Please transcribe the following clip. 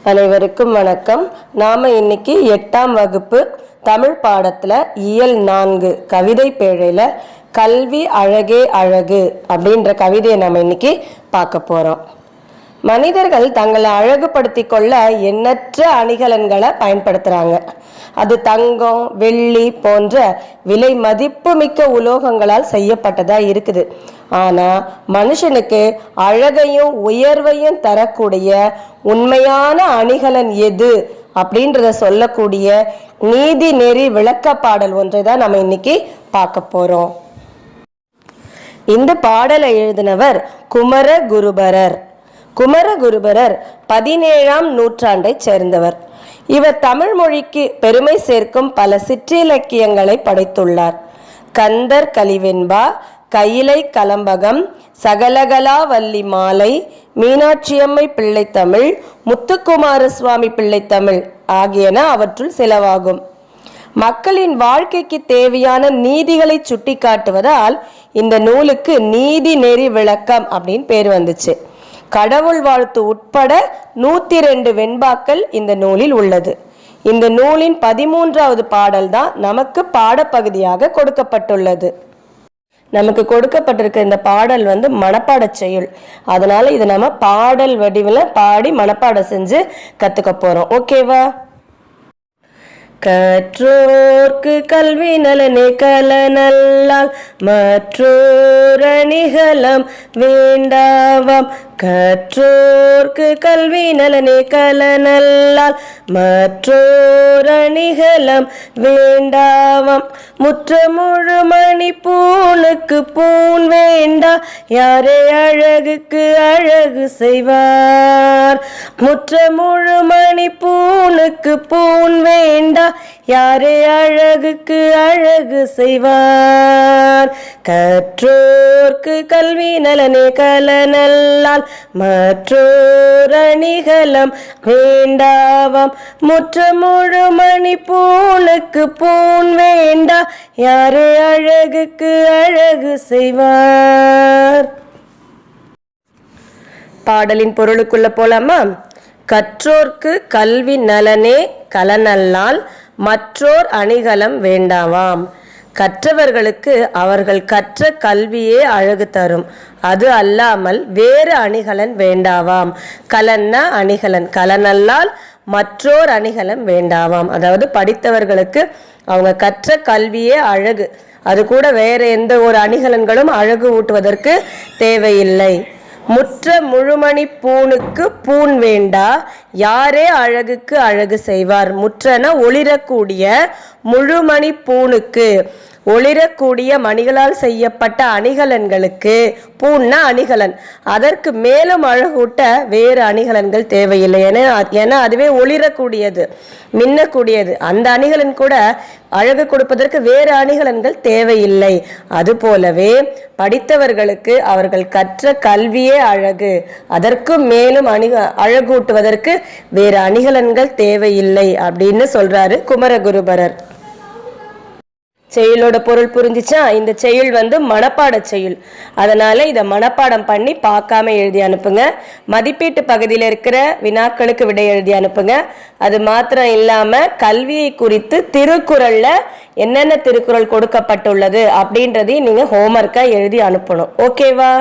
அனைவருக்கும் வணக்கம். நாம இன்னைக்கு 8ஆம் வகுப்பு தமிழ் பாடத்துல இயல் 4 கவிதை பேழையில கல்வி அழகே அழகு அப்படின்ற கவிதையை நம்ம இன்னைக்கு பார்க்க போறோம். மனிதர்கள் தங்களை அழகுபடுத்தி கொள்ள எண்ணற்ற அணிகலன்களை பயன்படுத்துறாங்க. அது தங்கம், வெள்ளி போன்ற விலை மதிப்பு மிக்க உலோகங்களால் செய்யப்பட்டதா இருக்குது. ஆனா மனுஷனுக்கு அழகையும் உயர்வையும் தரக்கூடிய உண்மையான அணிகலன் எது அப்படின்றத சொல்லக்கூடிய நீதி நெறி விளக்க பாடல் ஒன்றை தான் நம்ம இன்னைக்கு பார்க்க போறோம். இந்த பாடலை எழுதினவர் குமரகுருபரர். குமரகுருபரர் 17ஆம் நூற்றாண்டை சேர்ந்தவர். இவர் தமிழ் மொழிக்கு பெருமை சேர்க்கும் பல சிற்றிலக்கியங்களை படைத்துள்ளார். கந்தர் கலிவெண்பா, கையிலை கலம்பகம், சகலகலாவல்லி மாலை, மீனாட்சியம்மை பிள்ளைத்தமிழ், முத்துக்குமார சுவாமி பிள்ளைத்தமிழ் ஆகியன அவற்றுள் சிலவாகும். மக்களின் வாழ்க்கைக்கு தேவையான நீதிகளை சுட்டி காட்டுவதால் இந்த நூலுக்கு நீதி நெறி விளக்கம் அப்படின்னு பேர் வந்துச்சு. கடவுள் வாழ்த்து உட்பட 102 வெண்பாக்கள் இந்த நூலில் உள்ளது. இந்த நூலின் 13வது பாடல் தான் நமக்கு பாடப்பகுதியாக கொடுக்கப்பட்டுள்ளது. நமக்கு கொடுக்கப்பட்டிருக்க இந்த பாடல் மனப்பாட செயல். அதனால இதை நம்ம பாடல் வடிவில் பாடி மனப்பாடம் செஞ்சு கத்துக்க போறோம். ஓகேவா? கற்றோர்க்கு கல்வி நலனே கலனல்லால் மற்றோர் அணிகலம் வேண்டாவாம். கற்றோர்க்கு கல்வி நலனே கலனல்லால் மற்றோர் அணிகலம் வேண்டாவாம். முற்றமுழு மணி பூணுக்கு பூன் வேண்டா, யாரே அழகுக்கு அழகு செய்வார். முற்றமுழு மணி பூணுக்கு பூன் வேண்டா, யாரே அழகுக்கு அழகு செய்வார். கற்றோர்க்கு கல்வி நலனே கலனல்லால் மற்றோர் அணிகலம் வேண்டாவாம். முற்றமுழு மணி பூணுக்கு பூன் வேண்டா, யாரே அழகுக்கு அழகு செய்வார். பாடலின் பொருளுக்குள்ள போலாமா? கற்றோர்க்கு கல்வி நலனே கலனல்லால் மற்றோர் அணிகலம் வேண்டாவாம். கற்றவர்களுக்கு அவர்கள் கற்ற கல்வியே அழகு தரும். அது அல்லாமல் வேறு அணிகலன் வேண்டாவாம். கலன்னா அணிகலன், கலனல்லால் மற்றோர் அணிகலம் வேண்டாவாம். அதாவது படித்தவர்களுக்கு அவங்க கற்ற கல்வியே அழகு, அது கூட வேற எந்த ஒரு அணிகலன்களும் அழகு ஊட்டுவதற்கு தேவையில்லை. முற்ற முழுமணி பூணுக்கு பூன் வேண்டா, யாரே அழகுக்கு அழகு செய்வார். முற்றன ஒளிரக்கூடிய, முழுமணி பூணுக்கு ஒளிரக்கூடிய மணிகளால் செய்யப்பட்ட அணிகலன்களுக்கு, பூன்னா அணிகலன், அதற்கு மேலும் அழகூட்ட வேறு அணிகலன்கள் தேவையில்லை. ஏன்னா அதுவே ஒளிரக்கூடியது, மின்னக்கூடியது. அந்த அணிகலன் கூட அழகு கொடுப்பதற்கு வேறு அணிகலன்கள் தேவையில்லை. அதுபோலவே படித்தவர்களுக்கு அவர்கள் கற்ற கல்வியே அழகு, அதற்கு மேலும் அழகூட்டுவதற்கு வேறு அணிகலன்கள் தேவையில்லை அப்படின்னு சொல்றாரு குமரகுருபரர். செயலோட பொருள் புரிஞ்சிச்சா? இந்த செயல் மனப்பாட செயல். அதனால இதை மனப்பாடம் பண்ணி பார்க்காம எழுதி அனுப்புங்க. மதிப்பீட்டு பகுதியில் இருக்கிற வினாக்களுக்கு விடை எழுதி அனுப்புங்க. அது மாத்திரம் இல்லாம கல்வியை குறித்து திருக்குறள்ல என்னென்ன திருக்குறள் கொடுக்கப்பட்டுள்ளது அப்படின்றதையும் நீங்க ஹோம்ஒர்க்கா எழுதி அனுப்பணும். ஓகேவா?